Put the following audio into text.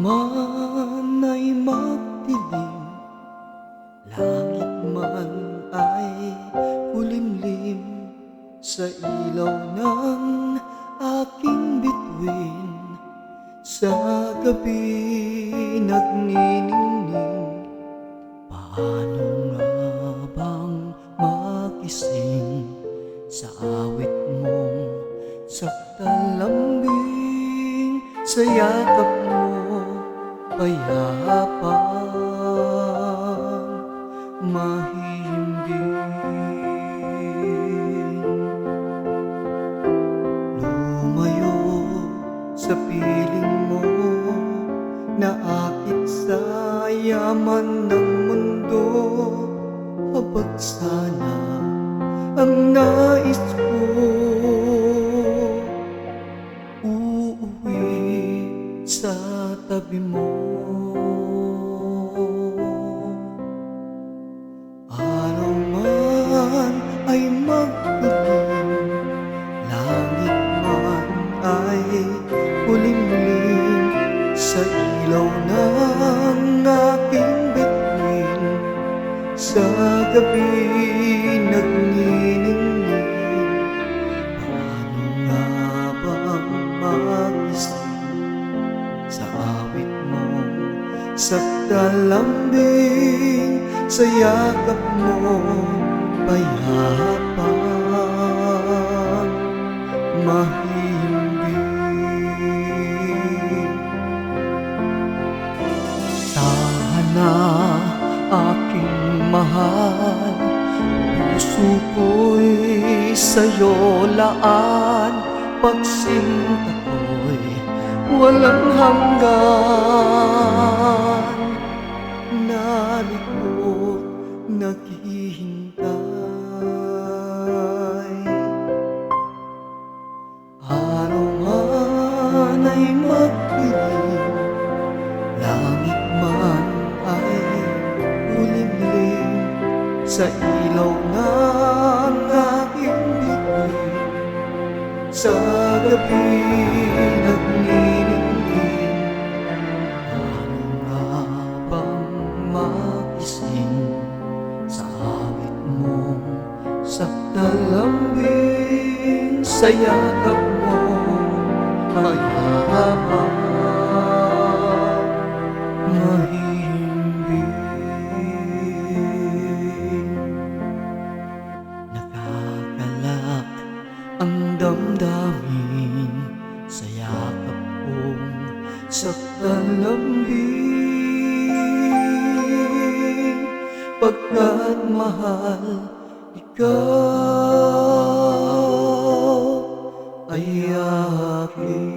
man ay magdilim, langit man ay kulimlim, sa ilaw ng aking bituin, sa gabi nagniningning. Paano nga bang makising sa awit mong saktalambing, sa yakap mo payapang mahihimbing. Lumayo sa piling mo, naakit sa yaman ng mundo. Habag sana ang nais ko, uuwi sa tabi mo. Araw man ay magdilim, langit man ay kulimlim, sa ilaw ng aking bituin, sa gabi nagniningning. Paano nga bang magising sa awit mong saktalambing, sa yakap mo payapang mahihimbing. Sana aking mahal, puso ko'y sa'yo laan, pagsinta ko'y walang hanggan. Nalikot, naghihintay. Araw man ay magdilim, langit man ay kulimlim, sa ilaw ng aking bituin, sa gabi nagniningning. Paano nga bang magising sa awit mong saktalambing, sa yakap mo payapang mahihimbing. Nakakalak ang damdamin sa yakap kong saktalambing, pagkat mahal ikaw ay aking